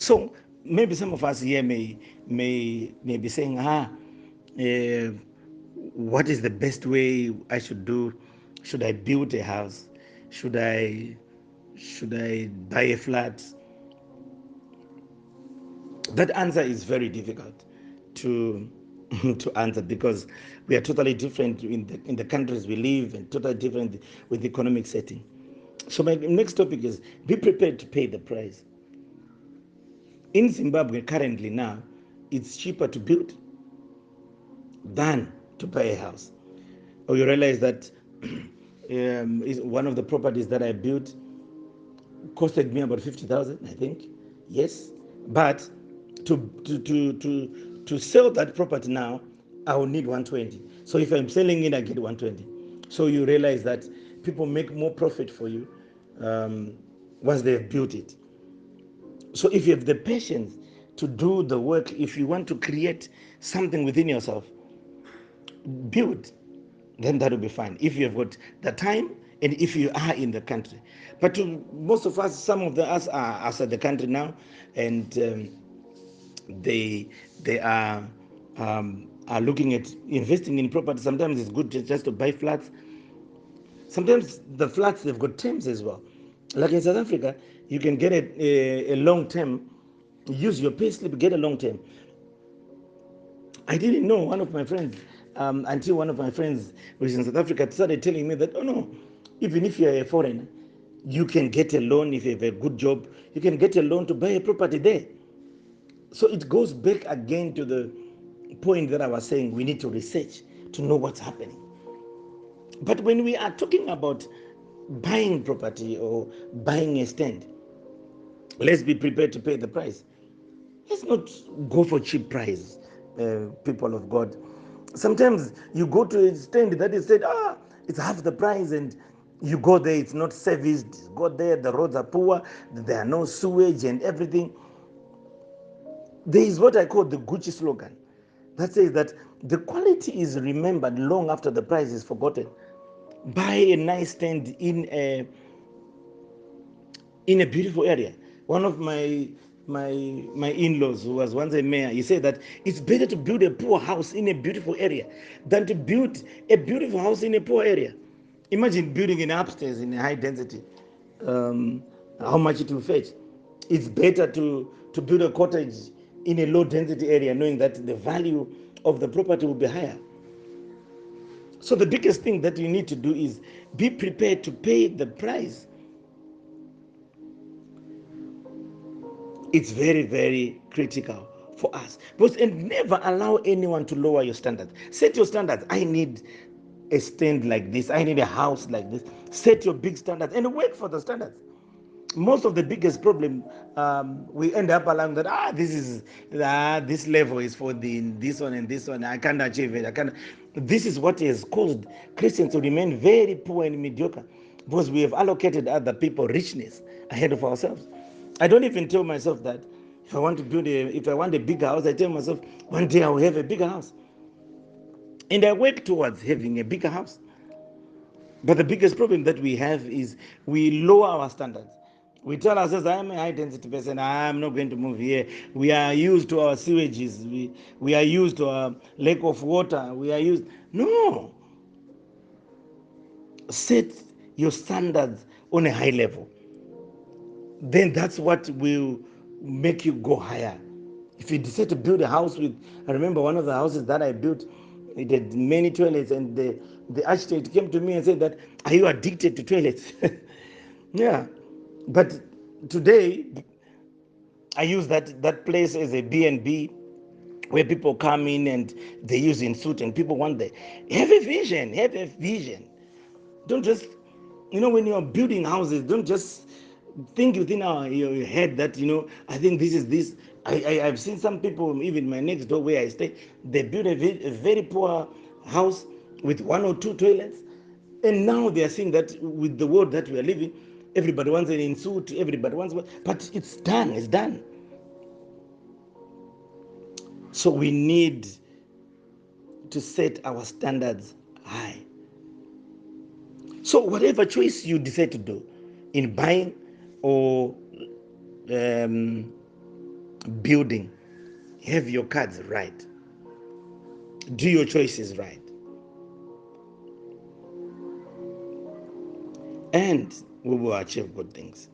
So maybe some of us here may be saying, what is the best way I should do? Should I build a house? Should I buy a flat? That answer is very difficult to to answer, because we are totally different in the countries we live, and totally different with the economic setting. So my next topic is, be prepared to pay the price. In Zimbabwe currently now, it's cheaper to build than to buy a house. Or you realize that is one of the properties that I built costed me about 50,000, I think. Yes, but to sell that property now, I will need 120. So if I'm selling it, I get 120. So you realize that people make more profit for you once they've built it. So if you have the patience to do the work, if you want to create something within yourself, build, then that will be fine. If you have got the time and if you are in the country. But to most of us, some of us are outside the country now, and they are looking at investing in property. Sometimes it's good just to buy flats. Sometimes the flats, they've got terms as well. Like in South Africa, you can get a long term, use your pay slip, get a long term. I didn't know. One of my friends, until one of my friends who is in South Africa started telling me that, oh no, even if you're a foreigner, you can get a loan. If you have a good job, you can get a loan to buy a property there. So it goes back again to the point that I was saying, we need to research to know what's happening. But when we are talking about buying property or buying a stand, let's be prepared to pay the price. Let's not go for cheap price, people of God. Sometimes you go to a stand that is said, it's half the price, and you go there, it's not serviced. You go there, the roads are poor, there are no sewage and everything. There is what I call the Gucci slogan that says that the quality is remembered long after the price is forgotten. Buy a nice stand in a beautiful area. One of my in-laws, who was once a mayor, he said that it's better to build a poor house in a beautiful area than to build a beautiful house in a poor area. Imagine building an upstairs in a high density, how much it will fetch. It's better to build a cottage in a low density area, knowing that the value of the property will be higher. So the biggest thing that you need to do is be prepared to pay the price. It's very, very critical for us. But and never allow anyone to lower your standards. Set your standards. I need a stand like this. I need a house like this. Set your big standards and work for the standards. Most of the biggest problem, we end up allowing that this level is for this one and this one. I can't achieve it. I can't. This is what has caused Christians to remain very poor and mediocre, because we have allocated other people richness ahead of ourselves. I don't even tell myself that if I want a bigger house, I tell myself one day I will have a bigger house, and I work towards having a bigger house. But the biggest problem that we have is we lower our standards. We tell ourselves, I am a high density person, I am not going to move here. We are used to our sewages, we are used to our lack of water, we are used. No. Set your standards on a high level. Then that's what will make you go higher. If you decide to build a house I remember one of the houses that I built, it had many toilets, and the architect came to me and said that, are you addicted to toilets? Yeah. But today, I use that place as a B&B, where people come in and they use in suit, and people want have a vision, have a vision. Don't just, when you're building houses, don't just think within your head that, I think this is this. I've seen some people, even my next door where I stay, they built a very poor house with one or two toilets. And now they are seeing that with the world that we are living, everybody wants an in suit, everybody wants, but it's done. So we need to set our standards high. So whatever choice you decide to do in buying or building, have your cards right, do your choices right, and we will achieve good things.